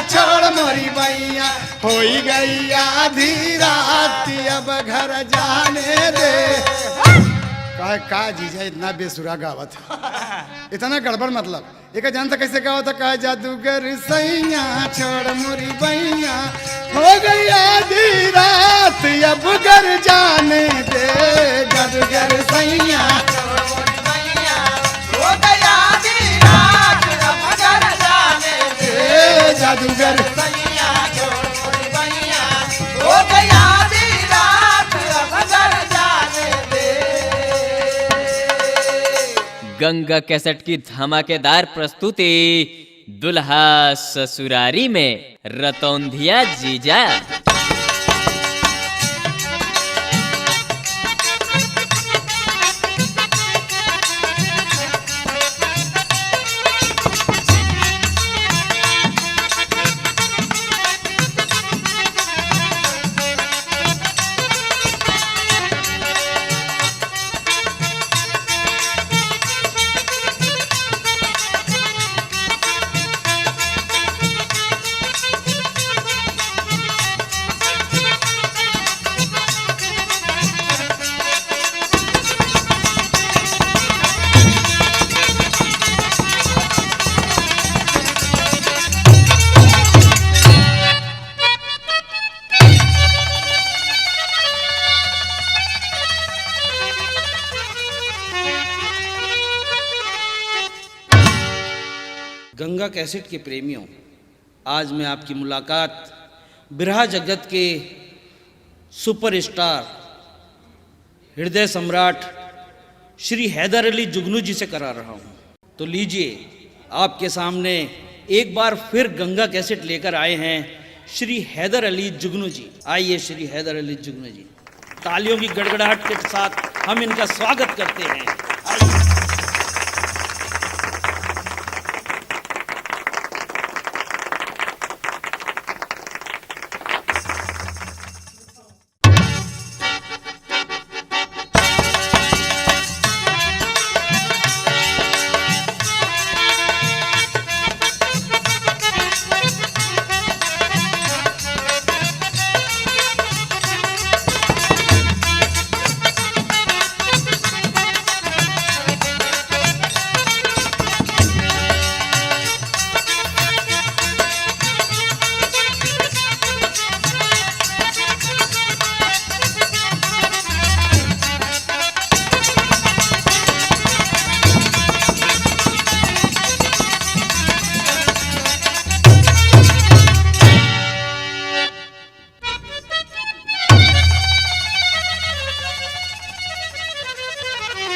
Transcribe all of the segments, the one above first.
छोड़ मोरी बैया होई गई आधी रात अब घर जाने दे। कहा का जीजा इतना बेसुरा गावत है, इतना गड़बड़ मतलब एक जानता कैसे गावत है। कहा जादूगर सैया छोड़ मोरी बैया हो गई आधी रात अब घर जाने दे। जादूगर सैया छोड़ मोरी बैया हो गई आधी रात अब घर जाने दे। जादूगर सैया छोड़ मोरी बैया हो गई आधी रात अब घर जाने दे। गंगा कैसेट की धमाकेदार प्रस्तुति दुल्हा ससुरारी में रतौंधिया जीजा। गंगा कैसेट के प्रेमियों, आज मैं आपकी मुलाकात बिरहा जगत के सुपरस्टार हृदय सम्राट श्री हैदर अली जुगनू जी से करा रहा हूं। तो लीजिए, आपके सामने एक बार फिर गंगा कैसेट लेकर आए हैं श्री हैदर अली जुगनू जी। आइए श्री हैदर अली जुगनू जी, तालियों की गड़गड़ाहट के साथ हम इनका स्वागत करते हैं। आइए।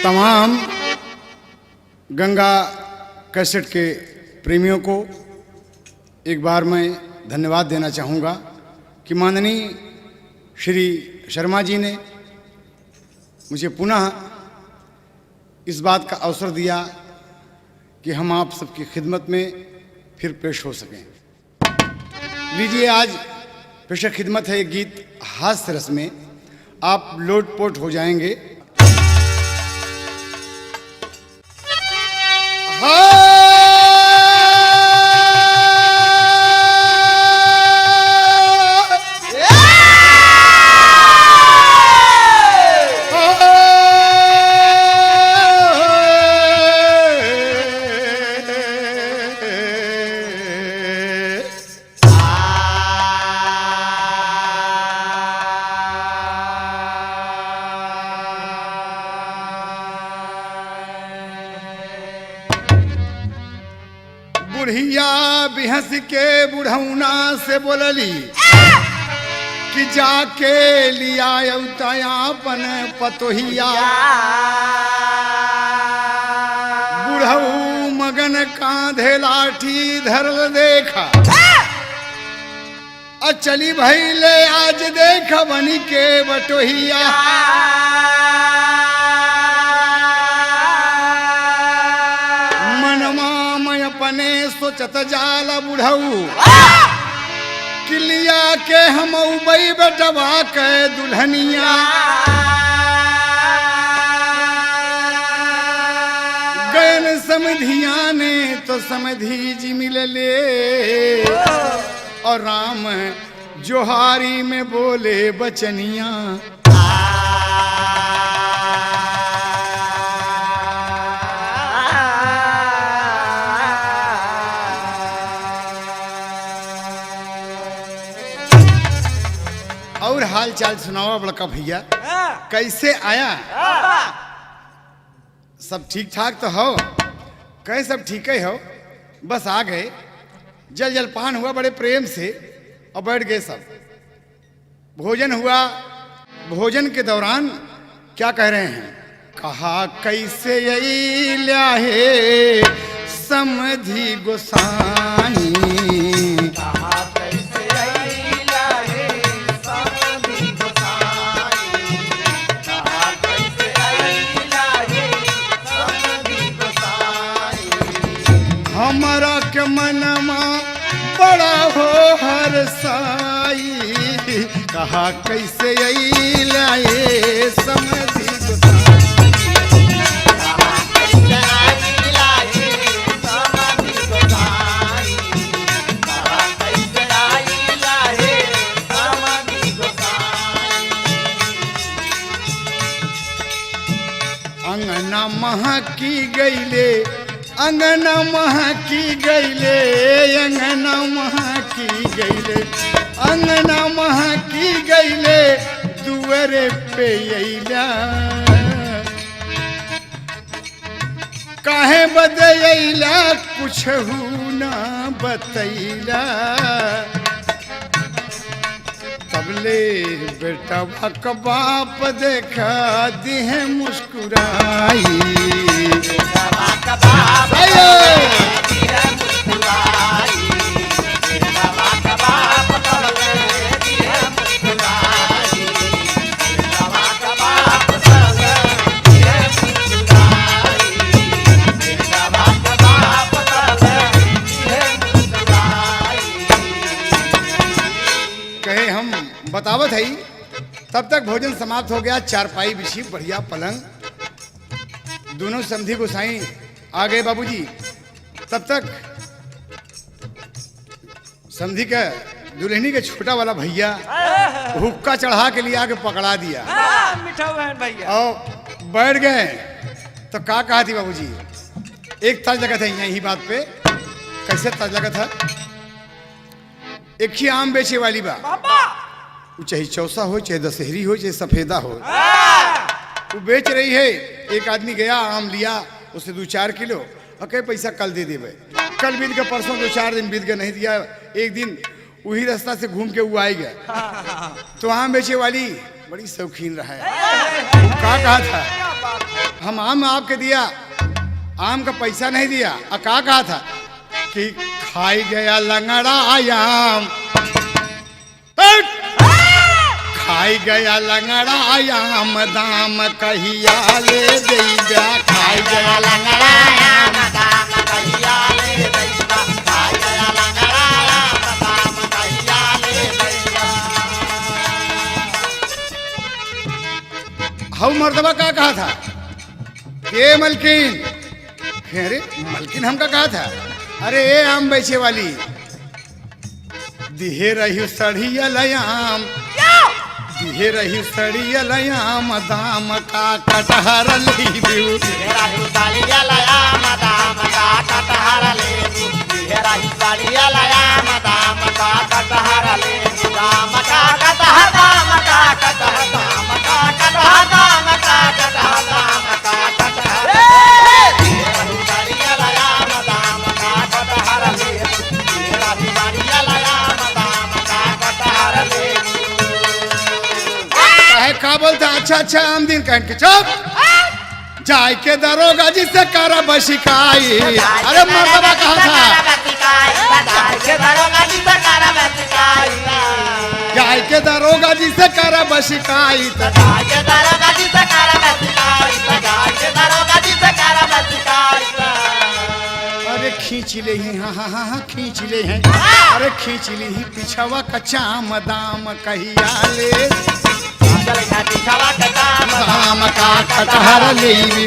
तमाम गंगा कैसेट के प्रेमियों को एक बार मैं धन्यवाद देना चाहूँगा कि माननीय श्री शर्मा जी ने मुझे पुनः इस बात का अवसर दिया कि हम आप सबकी खिदमत में फिर पेश हो सकें। लीजिए, आज पेश खिदमत है एक गीत हास्य रस में, आप लोटपोट हो जाएंगे। बुढ़िया बिहस के बुढ़ौना से बोलली कि जाके लिया अपन पतोहिया। बुढ़ऊ मगन कांधे लाठी धरल देखा, चली भैले आज देख बनी के बटोहिया। अपने सोचत जाल बुढ़ऊ किलिया के हम उबई बेटवा के दुल्हनिया। गयन समधिया ने तो समधी जी मिलले, और राम जोहारी में बोले बचनिया। और हाल चाल सुनाओ बड़का भैया, कैसे आया? सब ठीक ठाक तो हो? कहे सब ठीक ही हो, बस आ गए। जल जलपान हुआ बड़े प्रेम से और बैठ गए सब। भोजन हुआ, भोजन के दौरान क्या कह रहे हैं? कहा कैसे यही ल्याहे समधि गोसाई, हमारा के मनमा बड़ा हो हर साई, कहा कैसे यही लाए समझी अंगना महकी गईले, अंगना महकी गईले, अंगना महकी गईले, अंगना महकी गईले, दुअरे पे अइला काहे बदयला कुछ ना बतैला। तबले बेटा भक बाप देखा दिहे मुस्कुराई, कहे हम बतावत है। तब तक भोजन समाप्त हो गया, चारपाई बिछी, बढ़िया पलंग, दोनों समधी गोसाई आ गए बाबूजी। तब तक समधी का दुल्हनी के छोटा वाला भैया हुक्का चढ़ा के लिए आके पकड़ा दिया मीठा बहन भैया और बैठ गए। तो क्या कहा थी बाबूजी? एक तर्ज लगा था यही बात पे। कैसे तर्ज लगा था? एक ही आम बेचे वाली बा, वो चाहे चौसा हो, चाहे दशहरी हो, चाहे सफेदा हो, वो बेच रही है। एक आदमी गया, आम लिया, उसे 2-4 किलो और कहे पैसा कल दे देवे। कल बीत गया, परसों 2-4 दिन बीत गया, नहीं दिया। एक दिन वही रास्ता से घूम के वो आई गया, तो आम बेचे वाली बड़ी शौकीन रहा है। क्या कहा था? हम आम आपके दिया, आम का पैसा नहीं दिया। और क्या कहा था कि खाई गया लंगड़ा आयाम, खाई गया लंगड़ा आयाम, दाम कहिया ले देगा। खाई गया लंगड़ा आयाम, दाम कहिया ले देगा। खाई गया लंगड़ा आयाम, दाम कहिया ले देगा। हाउ मर्दबा का कहा था? ये मलकिन, अरे मलकिन हमका कहा था? अरे ए आम बेचे वाली, दिहे रही सड़िया लयाम, दिहे रही सड़िया लयाम, दाम का कटहर ले दू। दिहे रही सड़िया लयाम, दाम का कटहर ले दू। दिहे रही सड़िया लयाम, दाम का कटहर ले दू। दाम का कटहर, दाम का कटहर, दाम का कटहर, दाम का कटहर, दाम का कटहर। दिहे रही सड़िया लयाम, दाम का कटहर ले दू। दिहे रही सड़िया लयाम, दाम का कटहर ले दू। का बोलता? अच्छा अच्छा आम दिन कह के चुप। जाय के दरोगा जी से करा बशिकाई। अरे मर्दबा कहा था? जाय के दरोगा जी से करा बशिकाई, जाय के दरोगा जी से करा बशिकाई, जाय के दरोगा जी से करा बशिकाई, जाय के दरोगा जी से करा बशिकाई। अरे खींच ले ही, हाँ हाँ हाँ हाँ खींच ले हैं। अरे खींच ली ही पिछवा का चाम, दाम कहिया ले दाम का कटहर ले ली।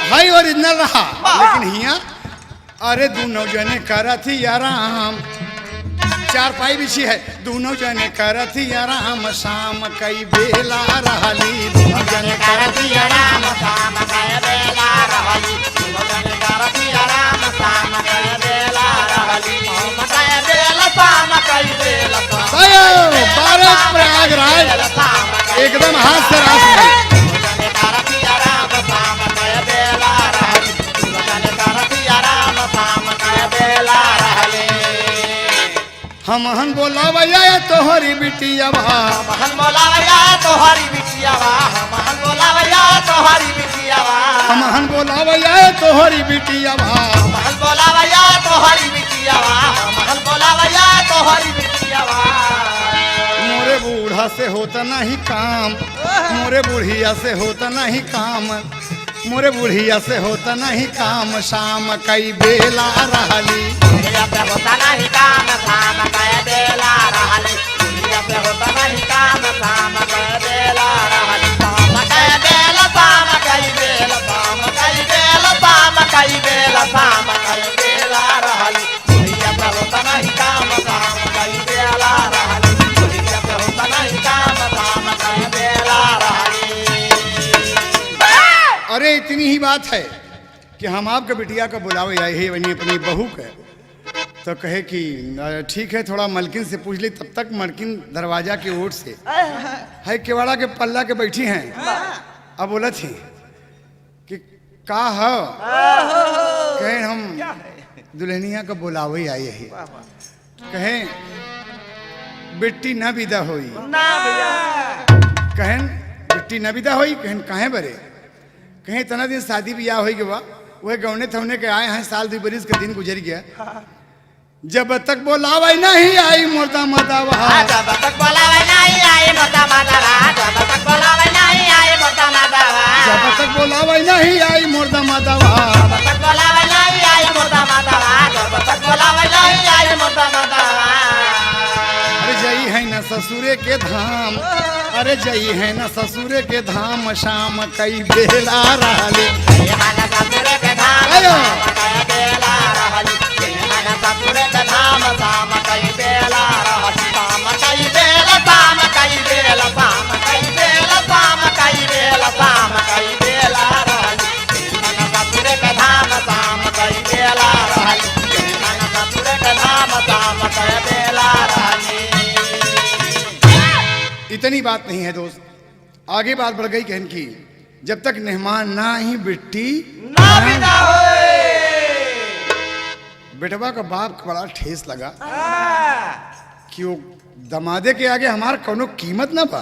हाई ओरिजिनल रहा, लेकिन हिया अरे दोनों जने करथी आराम, चार पाई बिछी है, दोनों जने करथी आराम, शाम कई बेला रहली, दोनों जने करथी आराम, शाम कई बेला रहली, दोनों जने करथी आराम, शाम कई बेला रहली, शाम कई बेला, शाम कई बेला, भारत प्रयागराज एकदम हाथ से रास गई। दोनों जने करथी आराम, शाम कई बेला रहली, दोनों जने करथी आराम, शाम कई बेला रहली। हमहन बोलावया तोहरी बिटियावा, महल बोलावया तोहरी बिटियावा, महल बोलावया तोहरी बिटियावा, हमहन बोलावया तोहरी बिटियावा, महल बोलावया तोहरी बिटियावा, महल बोलावया तोहरी बिटियावा। मोरे बूढ़ा से होता नहीं काम, मोरे बुढ़िया से होता नहीं काम, मोरे बुढ़िया से होता नहीं काम, शाम कई बेला रहली, दुनिया पे होता नहीं काम, शाम कई बेला रहली, दुनिया पे होता नहीं काम, शाम कई बेला रहली, शाम कई बेला, शाम कई बेला, शाम कई बेला, शाम कई बेला, शाम कई बेला रहली, दुनिया पे होता नहीं काम, शाम कई बेला रहली, दुनिया पे होता नहीं काम, शाम कई बेला रहली। अरे इतनी ही बात है कि हम आपके बिटिया को बुलावे आए हैं बनी अपनी बहू के, तो कहे कि ठीक है थोड़ा मलकिन से पूछ ली, तब तक मलकिन दरवाजा की ओर से है केवाड़ा के पल्ला के बैठी हैं। अब बोला थी कि का है, कहें हम दुल्हनिया को बुलावे आए हैं, कहें बेटी न विदा होई, कहें बेटी न विदा होई, कहें काहे बरे, कहीं इतना दिन शादी ब्याह हो गया, वह गौने थवने के आए हैं, साल 2 बरिस का दिन गुजर गया, जब तक बोलावे नहीं आई मुर्दा मदावा, जब तक बोलावे नहीं आई मुर्दा मदावा, जब तक बोलावे नहीं आई मुर्दा मदावा, जब तक बोलावे नहीं आई मुर्दा मदावा, जब तक बोलावे नहीं आई मुर्दा मदावा, जब तक बोलावे नहीं आई मुर्दा मदावा। अरे जई है न ससुरे के धाम, अरे जई है न ससुरे के धाम, शाम कई बेला रहली, ये मन ससुरे के धाम, शाम कई बेला रहली, ये मन ससुरे के धाम, शाम कई बेला रहली, शाम कई बेला, शाम कई बेला, शाम कई बेला, शाम कई बेला, शाम कई बेला रहली, ये मन ससुरे के धाम, शाम कई बेला रहली, ये मन ससुरे के धाम, शाम कई बेला रहली। इतनी बात नहीं है दोस्त, आगे बात बढ़ गई कहन की, जब तक मेहमान ना ही बिट्टी ना बिना होए। बेटवा का बाप को बड़ा ठेस लगा कि वो दमादे के आगे हमार कोनो कीमत ना पा,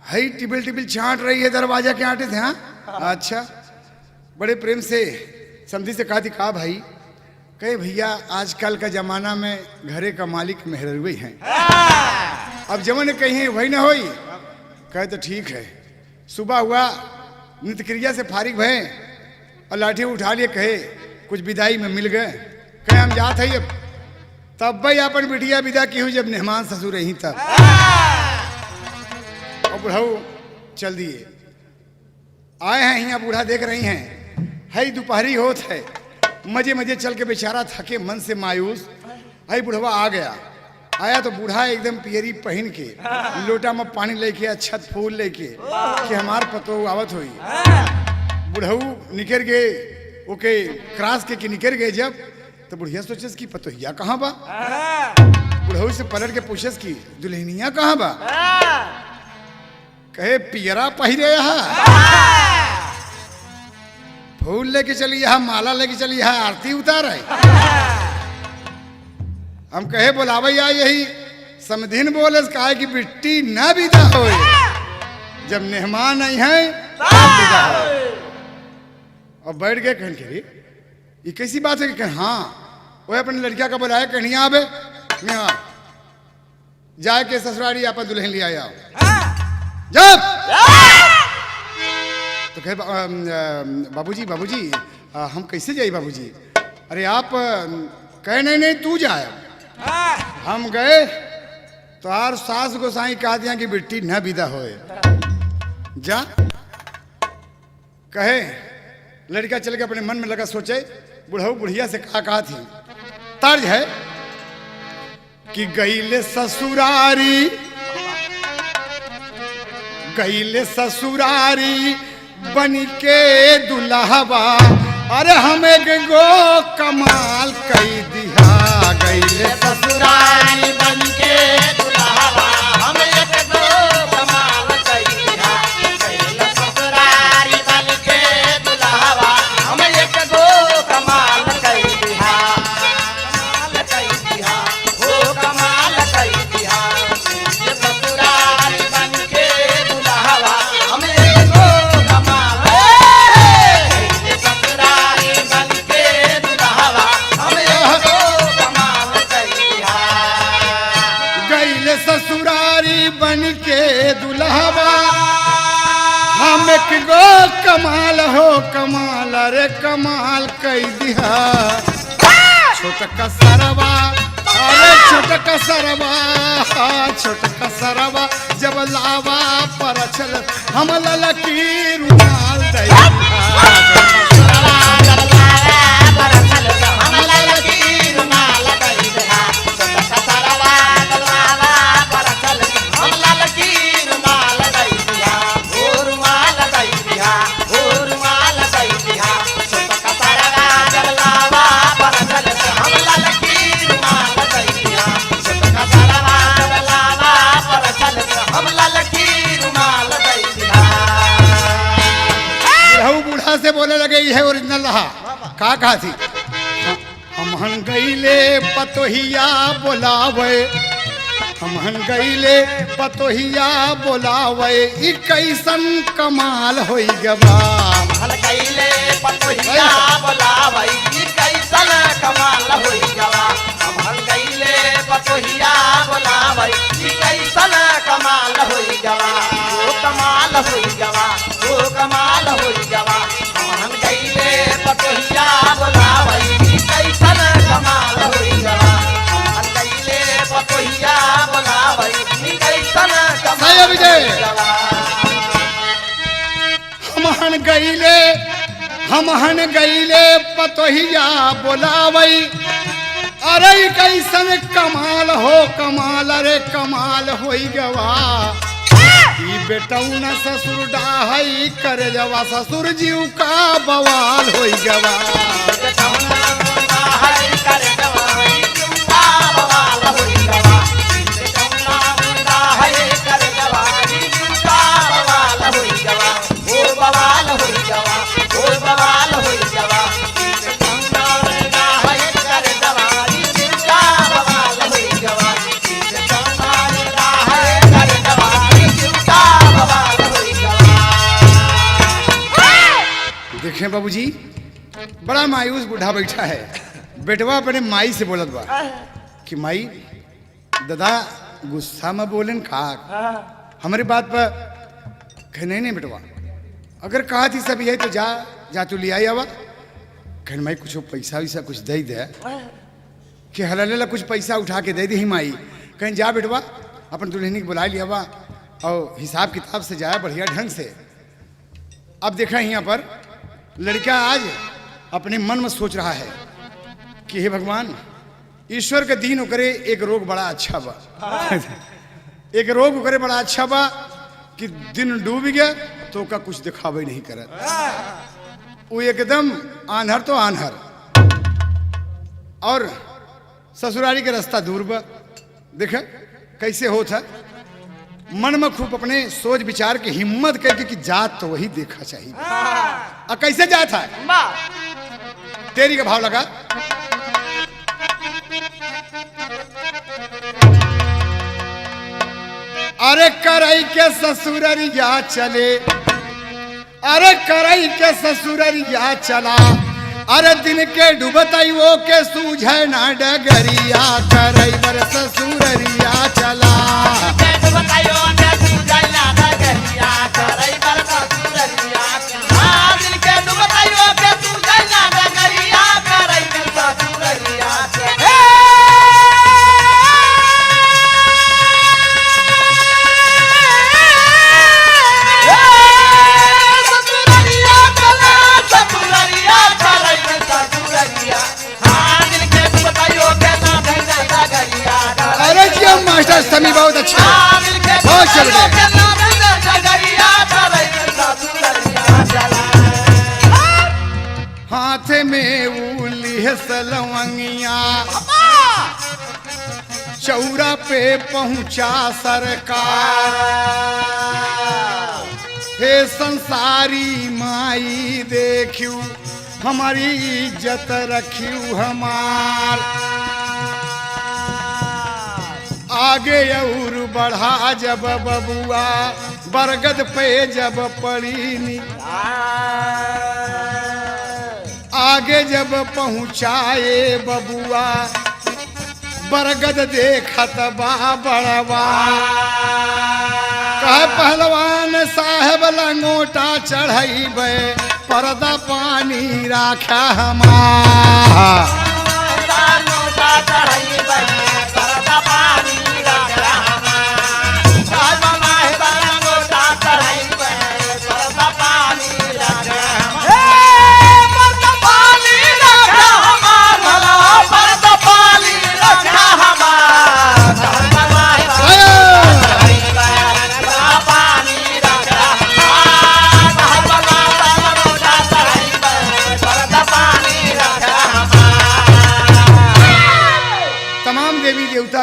हई टिबिल टिबिल छांट रही है दरवाजा के आटे थे। हाँ अच्छा, बड़े प्रेम से समझी से कहा थी, कहा भाई, कहे भैया आजकल का जमाना में घरे का मालिक मेहररुई हैं, अब जमन कहीं वही ना होई, कहे तो ठीक है। सुबह हुआ नित्य क्रिया से फारिग भये और लाठी उठा लिए, कहे कुछ विदाई में मिल गए, कहे हम जात है अब, तब भाई अपन बिटिया विदा की हुई जब मेहमान ससुर रही तब, और बुढ़ाऊ चल दिए, आए हैं यहाँ, बूढ़ा देख रही हैं, है दोपहरी होत है, मजे मजे चल के बेचारा थके मन से मायूस, है बुढ़वा आ गया, आया तो बूढ़ा एकदम पियरी पहन के, लोटा में पानी लेके, अच्छत फूल लेके कि हमार पतो आवत हुई, बुढ़ऊ निकल गए, ओके क्रॉस के निकल गए जब, तो बुढ़िया सोचस की पतोहिया कहाँ बा, बुढ़ऊ से पलट के पूछस की दुल्हनिया कहाँ बा, कहे पियरा पहिरे फूल लेके चली यहाँ, माला लेके चली यहाँ, आरती उतार है, हम कहे बोलावैया यही समधिन बोले कहा कि बिट्टी न विदा हो, जब मेहमान आई हैं तब विदा हो, और बैठ गए कहन के ये कैसी बात है कि हाँ वो अपने लड़किया का बुलाया, कहीं आवे जाए के ससुरारी अपन दुल्हन ले आया जब, तो कहे बाबूजी बाबूजी हम कैसे जाए बाबूजी, अरे आप कहे नहीं नहीं तू जाए, हम गए तो आर सास गोसाई कहा दिया कि बिट्टी न विदा होए, जा कहे लड़का चल के अपने मन में लगा सोचे बुढ़ऊ बुढ़िया से कहा थी। तर्ज है कि गईले ससुरारी बन के दुल्हवा, अरे हमें गो कमाल कई दिया। गईले ससुरारी बन के दुल्हवा हम एक गो कमाल कई दिया। गईले ससुरारी बन के दुल्हवा हम एक गो कमाल कई दिया। कमाल कई दिया, हो कमाल कई दिया। ये ससुरारी बन के दुल्हवा हम एक गो कमाल। ये ससुरारी बन के दुल्हवा हम एक गो कमाल कई दिया। गईले ससुरारी बन के दुल्हवा हम एक गो कमाल हो कमाल, अरे कमाल कई दिया। छोटका सरवा, अरे छोटका सरवा जब लावा पर चल हम ललकी रुमाल दैया। बूढ़ा से बोले लगे ये है ओरिजिनल रहा। कहा थी हमहन गईले पतोहिया बोलावे, हमहन गईले पतोहिया बोलावे, ई कैसन कमाल होई गवा। हमहन गईले पतोहिया बोलावे, ई कैसन कमाल होई गवा। हमहन गईले पतोहिया बोलावे, ई कैसन कमाल होई गवा। ओ कमाल होई गवा, ओ कमाल होई गवा। हमहन गईले पतोहिया बोलावे, ई कैसन कमाल होई गवा। हमहन गईले पतोहिया बोलावे, ई कैसन कमाल होई गवा। हमहन गईले पतोहिया बोलावई, अरे कैसन कमाल हो कमाल, अरे कमाल होई गवा। ई बेटौना ससुर डाहई करे जवा, ससुर जीव का बवाल होई गवा। बेटौना डाहई करे जवा, जीव का बवाल होई गवा। बेटौना डाहई करे जवा, जीव का बवाल होई गवा। ओ बवाल होई गवा, ओ बवाल होई गवा। बेटौना डाहई करे जवा, जीव का बवाल होई गवा। बेटौना डाहई करे जवा, जीव का बवाल होई गवा। देखें बाबूजी, बड़ा मायूस बूढ़ा बैठा है। बेटवा अपने माई से बोलत बा कि माई दादा गुस्सा में बोलन खा हमारी बात पर। कहे नहीं बेटवा, अगर कहा थी सब यही तो जा तू ले आई आवा। कहे माई कुछ पैसा वैसा कुछ दे दे कि हलालेला कुछ पैसा उठा के दे दी माई। कहीं जा बेटवा अपन दुल्हनी के बुला लिया बा और हिसाब किताब से जाया बढ़िया ढंग से। अब देखा यहाँ पर लड़का आज अपने मन में सोच रहा है कि हे भगवान, ईश्वर के दीन करे एक रोग बड़ा अच्छा बा। एक रोग करे बड़ा अच्छा बा कि दिन डूब गया तो का कुछ दिखावे नहीं करत। वो एकदम आन्हर तो आन्हर और ससुरारी के रास्ता दूर बा। देखे कैसे होता मन में खूब अपने सोच विचार की हिम्मत करके कि जात तो वही देखा चाहिए। और कैसे जाता है तेरी का भाव लगा। अरे करई के ससुररिया चले, अरे करई के ससुररिया चला, अरे दिन के डूबतई वो के सूझे ना डगरिया। करई बर ससुररिया चला, ससुररिया चल गए। हाथ में उली है सलवंगिया, चौरा पे पहुंचा सरकार। हे संसारी माई देखियो, हमारी इज्जत रखियो हमार। आगे और बढ़ा जब बबुआ, बरगद पे जब पड़ी नी। आगे जब पहुँचाए बबुआ, बरगद देखत बा बड़वा। कह पहलवान साहब लंगोटा चढ़ाइबे, पर्दा पानी राखा हमार।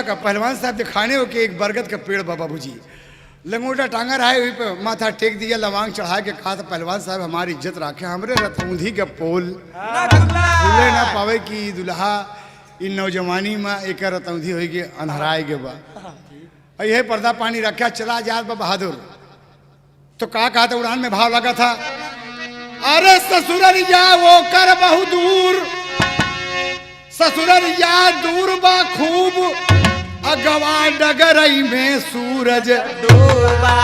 का पहलवान साहब दिखाने हो कि एक बरगद का पेड़ बा बाबूजी, लंगोटा टांगा रहा है, वहीं पे माथा टेक दिया, लवांग चढ़ा के कहा था पहलवान साहब हमारी इज्जत राखे, हमरे रतौंधी के पोल भूले ना पावे कि दुल्हा इन नौजवानी में एक रतौंधी हो गए अनहराए के बा। यही पर्दा पानी रखा चला जात बा बहादुर। तो कहा था उड़ान में भाव लगा था, अरे ससुररिया वो कर बहु दूर, ससुररिया दूर बा खूब, अगवा डगरई में सूरज डूबा।